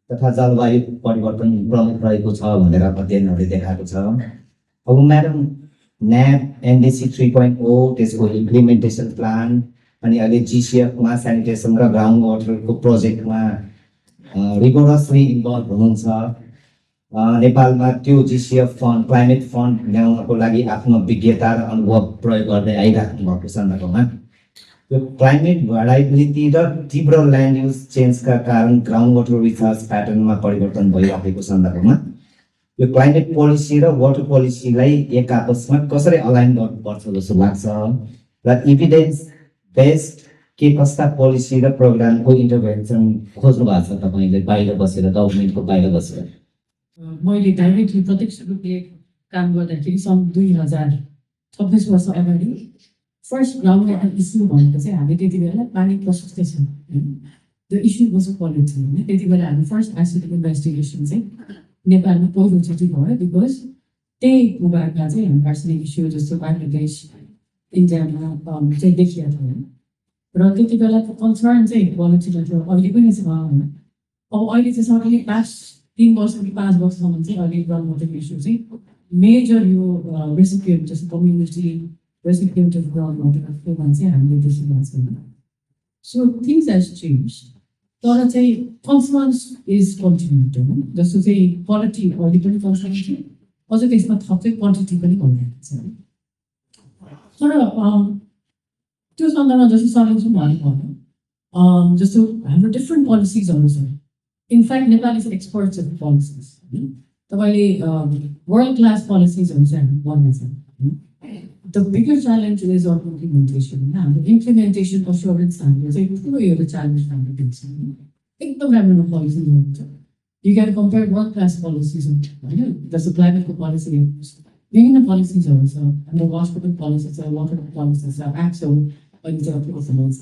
तथा जलवायु परिवर्तन प्रमुख रहेको छ भनेर अध्ययनहरूले देखाएको छ। अब म्याडम न्याप एनडिसी 3.0 त्यसको इम्प्लिमेन्टेसन प्लान अनि अहिले जिसिएफमा सेनिटेसन र ग्राउन्ड वाटरको प्रोजेक्टमा रिगोरसली इन्भल्भ हुनुहुन्छ। नेपालमा त्यो जिसिएफ फन्ड क्लाइमेट फन्ड ल्याउनको लागि आफ्नो विज्ञता र अनुभव प्रयोग गर्दै आइराख्नु भएको सन्दर्भमा यो क्लाइमेट भ्याराइबिलिटी र तीव्र ल्यान्ड युज चेन्जका कारण ग्राउन्ड वाटर रिचार्ज प्याटर्नमा परिवर्तन भइरहेको सन्दर्भमा यो क्लाइमेट पोलिसी र वाटर पोलिसीलाई एक आपसमा कसरी अलाइन गर्नुपर्छ जस्तो लाग्छ र इभिडेन्स बेस्ड के कस्ता पोलिसी र प्रोग्रामको इन्टरभेन्सन खोज्नु भएको छ तपाईँले बाहिर बसेर गभर्मेन्टको बाहिर बसेर? मैले डाइरेक्टली प्रत्यक्ष रूपले काम गर्दाखेरि सन् 2026 वर्ष अगाडि फर्स्ट ग्राउन्ड वाटर इस्यु भनेको चाहिँ हामी त्यति बेला पानी प्रशस्तै छ द इस्यु वाज पोलिटी होइन। त्यति बेला हामी फर्स्ट एसिड इन्भेस्टिगेसन चाहिँ नेपालमा पहिलोचोटि भयो बिकज त्यही भूभागमा चाहिँ हामी आर्सेनिक इस्यु जस्तो बाङ्लादेश इन्डियामा चाहिँ देखिएको थियो होइन। र त्यति बेलाको कन्सर्न चाहिँ पोलिटीमा थियो, अहिले पनि छ होइन। अब अहिले चाहिँ सबैले लास्ट 3 वर्ष कि 5 वर्षसम्म चाहिँ अहिले ग्राउन्ड वाटर इस्यु चाहिँ मेजर यो रेसिपिएन्ट जस्तो कम्युनिटी रेसिपिएन्ट अफ ग्राउन्ड वाटरको चाहिँ हामीले देखिरहेको छैन। सो थिङ्स हेज चेन्ज तर चाहिँ कन्सर्न्स इज कन्टिन्युड होइन। जस्तो चाहिँ क्वालिटी अहिले पनि कन्सर्न थियो, अझ त्यसमा थप्दै क्वान्टिटी पनि भइरहेको छ। तर त्यो सन्दर्भमा जस्तो सलेक्सन भन्नु जस्तो हाम्रो डिफ्रेन्ट पोलिसिजहरू छ। In fact Nepal is experts of policies. तपाईँले वर्ल्ड क्लास पोलिसिजहरू चाहिँ हामी बन्नेछ। The bigger challenge is our implementation होइन। हाम्रो इम्प्लिमेन्टेसन अस्योरेन्स हामीले चाहिँ ठुलो एउटा च्यालेन्ज हामीले दिन्छ। एकदम राम्रो पोलिसी हुन्छ। You can compare world class policies होइन। जस्तो क्लाइमेटको पोलिसी हेर्नुहोस्, विभिन्न पोलिसिजहरू छ। हाम्रो वाटरको पोलिसी छ, वाटरको पोलिसी छ, एक्ट्सहरू अहिले चाहिँ अप्लिकेसन छ।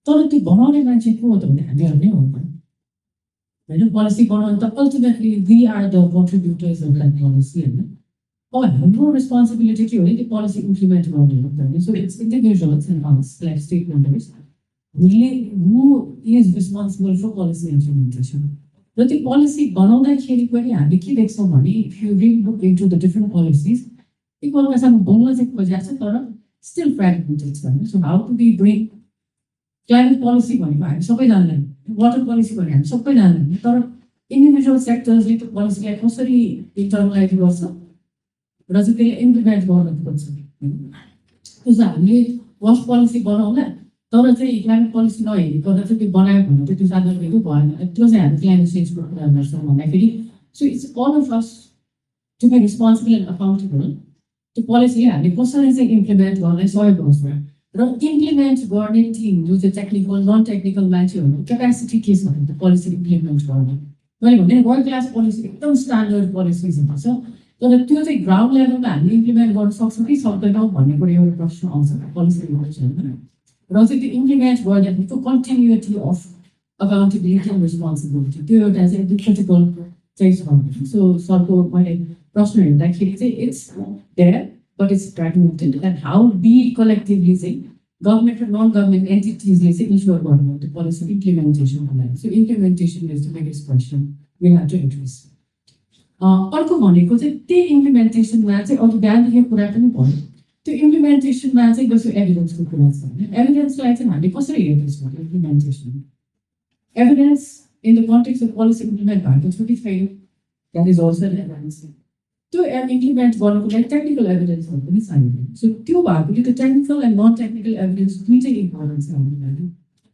तर त्यो बनाउने मान्छे को हो त भने हामीहरू नै हो होइन। पोलिसी बनाउनु त ultimately we are the contributors of that policy होइन। अब हाम्रो रेस्पोन्सिबिलिटी के हो भने त्यो पोलिसी इम्प्लिमेन्ट गर्नु हो। So it's individuals and like state members who is responsible for policy implementation. र त्यो पोलिसी बनाउँदाखेरि पनि हामीले के देख्छौँ भने if you read look into the different policies एकअर्कासँग बोल्न चाहिँ खोजेको छ तर स्टिल फ्रेगमेन्टेड छ होइन। So how to be bring climate policy भनेको हामी सबै जान्दैन, वाटर पोलिसी भने हामी सबै जान्दैन, तर इन्डिभिजुअल सेक्टर्सले त्यो पोलिसीलाई कसरी इन्टरनलाइज गर्छ र चाहिँ त्यसलाई इम्प्लिमेन्ट गर्न खोज्छ। त्यसो हामीले वास्ट पोलिसी बनाउला तर चाहिँ क्लाइमेट पोलिसी नहेरिकन चाहिँ त्यो बनायो भने चाहिँ त्यो साधारण भएन। त्यो चाहिँ हामी क्लाइमेट चेन्जको कुरा गर्छौँ भन्दाखेरि so it's all of us to be responsible and accountable. त्यो पोलिसीले हामीले कसरी चाहिँ इम्प्लिमेन्ट गर्न सहयोग गर्छ र इम्प्लिमेन्ट गर्ने टिम जो चाहिँ टेक्निकल नन टेक्निकल मान्छेहरूको क्यापेसिटी के छ भने त्यो पोलिसी इम्प्लिमेन्ट गर्ने। मैले भने वर्ल्ड क्लास पोलिसी एकदम स्ट्यान्डर्ड पोलिसिजहरू छ तर त्यो चाहिँ ग्राउन्ड लेभलमा हामीले इम्प्लिमेन्ट गर्न सक्छौँ कि सक्दैनौँ भन्ने कुरा एउटा प्रश्न आउँछ पोलिसी इम्प्लिमेन्ट। र चाहिँ त्यो इम्प्लिमेन्ट गर्ने त्यो continuity of accountability and responsibility त्यो एउटा चाहिँ एकदम क्रिटिकल चाहिँ छ। सो सरको मैले प्रश्न हेर्दाखेरि चाहिँ it's there but it's fragmented and how we collectively चाहिँ गभर्मेन्ट र नन गभर्मेन्ट एन्टिटिजले चाहिँ इन्स्योर गर्नु त्यो पोलिसी इम्प्लिमेन्टेसनको लागि। So implementation is the biggest question we have to address. अर्को भनेको चाहिँ त्यही इम्प्लिमेन्टेसनमा चाहिँ अघि बिहानदेखि कुरा पनि भयो। त्यो इम्प्लिमेन्टेसनमा चाहिँ जस्तो एभिडेन्सको कुरा छ होइन। एभिडेन्सलाई चाहिँ हामीले कसरी हेर्दैछौँ implementation? Evidence in the context of policy implement भएको छ कि छैन द्याट इज अल्सो एभिडेन्स। त्यो इम्प्लिमेन्ट गर्नुको लागि टेक्निकल एभिडेन्सहरू पनि चाहिन्छ। सो त्यो भएकोले त्यो technical and non technical evidence दुइटै इम्पोर्टेन्ट छ हाम्रो लागि,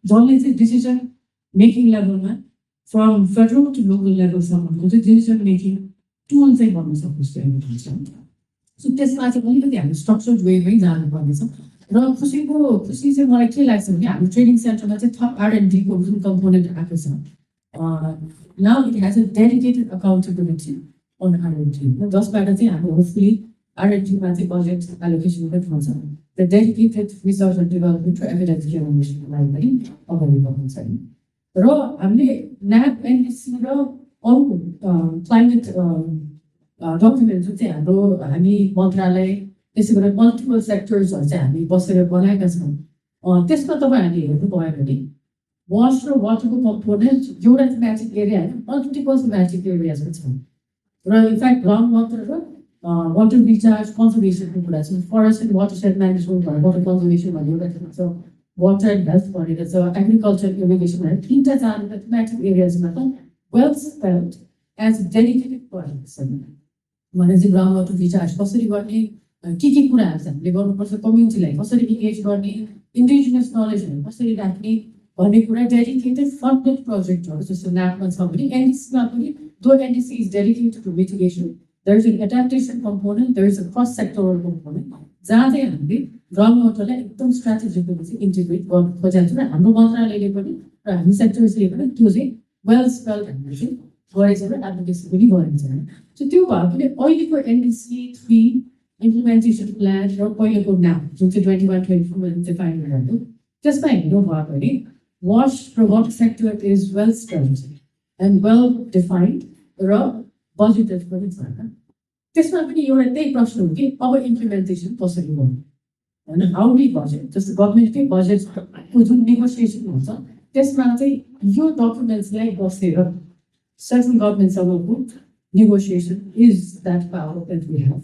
जसले चाहिँ डिसिजन मेकिङ लेभलमा फ्रम फेडरल टु लोकल लेभलसम्मको चाहिँ डिसिजन मेकिङ टुल चाहिँ गर्नु सकोस् त्यो एभिडेन्स। सो त्यसमा चाहिँ अलिकति हामी स्ट्रक्चर्ड वेमै जानुपर्नेछ। र खुसी चाहिँ मलाई के लाग्छ भने हाम्रो ट्रेनिङ सेन्टरमा चाहिँ थप R&Dको जुन कम्पोनेन्ट आएको छ now it has a dedicated accountability on R&D जसबाट चाहिँ हाम्रो होपफुली R&Dमा चाहिँ बजेट एलोकेसन पनि हुन्छ। The dedicated research and development र एभिडेन्स जेनेरेसनको लागि पनि अभाइलेबल हुन्छ। र हामीले न्याप एनडिसी र अरू क्लाइमेट डकुमेन्ट जुन चाहिँ हामी मन्त्रालय त्यसै गरी मल्टिपल सेक्टर्सहरू चाहिँ हामी बसेर बनाएका छौँ त्यसमा तपाईँहरूले हेर्नुभयो भने वास र वाटरको कम्पोनेन्ट एउटा थीमेटिक एरिया होइन, मल्टिपल थीमेटिक एरियाजमा छन् र इनफ्याक्ट ग्राउन्ड वाटर र वाटर रिचार्ज कन्जर्भेसनको कुरा छ, forest and water shed management भनेर वाटर कन्जर्भेसन भन्ने एउटा छ, वाटर एन्ड हेल्थ भनेर छ, एग्रिकल्चर इरिगेसन भनेर तिनवटा जानेर थीमेटिक एरियाजमा त well spelled as dedicated projects छन्। भने चाहिँ ग्राउन्ड वाटर रिचार्ज कसरी गर्ने, के कुराहरू चाहिँ हामीले गर्नुपर्छ, कम्युनिटीलाई कसरी इन्गेज गर्ने, इन्डिजिनियस नलेजहरू कसरी राख्ने भन्ने कुरा डेडिकेटेड फन्डेड प्रोजेक्टहरू जस्तो न्यापमा छ भने एनडिसीमा पनि though NDC is dedicated to mitigation, there is an adaptation component, there is a cross sectoral component, जहाँ चाहिँ हामीले ग्राउन्ड वाटरलाई एकदम स्ट्राटेजिकली चाहिँ इन्टिग्रेट गर्नु खोजेको छ र हाम्रो मन्त्रालयले पनि र हामी सेक्टर्सले पनि त्यो चाहिँ वेल स्पेल्ड हामीले चाहिँ गरेको छ र एडभोकेसी पनि गरेको छ। सो त्यो भएकोले अहिलेको एनडिसी 3 इम्प्लिमेन्टेसन प्लान र पहिलेको नाम जुन चाहिँ 21-24 चाहिँ फाइनल भएको त्यसमा हेर्नु भयो भने वास र water sector is well spelled and well defined र बजेटेड पनि छ। त्यसमा पनि एउटा त्यही प्रश्न हो कि अब इम्प्लिमेन्टेसन कसरी गर्नु होइन, हाउ डी बजेट, जस्तो गभर्मेन्टकै बजेटको जुन नेगोसिएसन हुन्छ त्यसमा चाहिँ यो डकुमेन्ट्सलाई बसेर सेन्ट्रल गभर्मेन्टसँगको negotiation is that power that we have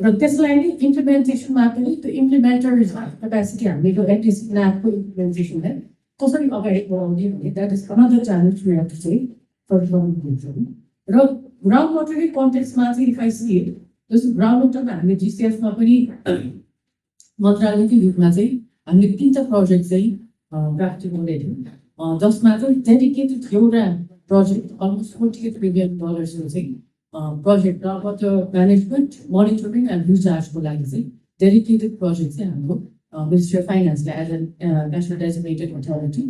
र त्यसलाई नै इम्प्लिमेन्टेसनमा पनि त्यो इम्प्लिमेन्टर्स क्यापेसिटी हामीले यो एनडिसी न्यापको इम्प्लिमेन्टेसनलाई कसरी अगाडि बढाउने भने that is another challenge we have to चाहिँ र ग्राउन्ड वाटरकै कन्टेक्समा चाहिँ इफ आई सी इट, जस्तो ग्राउन्ड वाटरमा हामीले जिसिएफमा पनि मन्त्रालयकै रूपमा चाहिँ हामीले 3टा प्रोजेक्ट चाहिँ ड्राफ्टिङ गरेको थियौँ, जसमा चाहिँ डेडिकेटेड एउटा प्रोजेक्ट अलमोस्ट $48 मिलियन चाहिँ प्रोजेक्ट र वाटर म्यानेजमेन्ट मोनिटरिङ एन्ड रिचार्जको लागि चाहिँ डेडिकेटेड प्रोजेक्ट चाहिँ हाम्रो मिनिस्ट्री अफ फाइनेन्सले as an national designated authority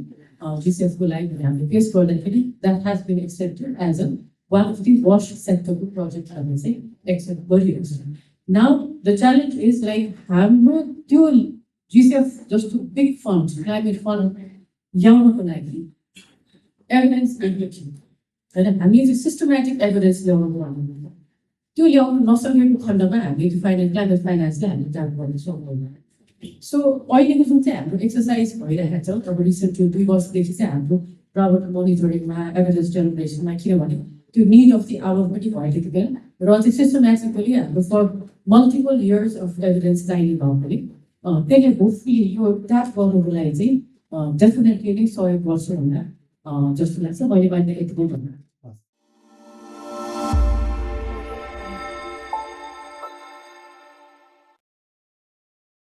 जिसिएफको लागि हामीले पेस गर्दाखेरि that has been accepted as a one of the वास सेक्टरको प्रोजेक्टहरू चाहिँ एक्सेप्ट गरिएको छ। Now the challenge is like हाम्रो त्यो जिसिएफ जस्तो बिग फन्ड क्लाइमेट फन्ड ल्याउनको लागि एभिडेन्स होइन, हामीले चाहिँ सिस्टमेटिक एभिडेन्स ल्याउनु पर्ने, त्यो ल्याउनु नसकेको खण्डमा हामीले त्यो क्लाइमेट फाइनेन्सलाई हामीले जानु पर्ने सक्दैन। सो अहिलेको जुन चाहिँ हाम्रो एक्सर्साइज भइरहेको छ अब रिसेन्ट 2 वर्षदेखि चाहिँ हाम्रो वाटर मोनिटरिङमा एभिडेन्स जेनेरेसनमा, किनभने त्यो निड अफ दि आवर पनि भइरहेको थियो र चाहिँ सिस्टमेटिकली हाम्रो for multiple years of evidence चाहिने भएकोले त्यसले होपफुली यो ट्याप गर्नुको लागि चाहिँ डेफिनेटली नै सहयोग गर्छ होला जस्तो लाग्छ। मैले बाहिर यति नै भन्नु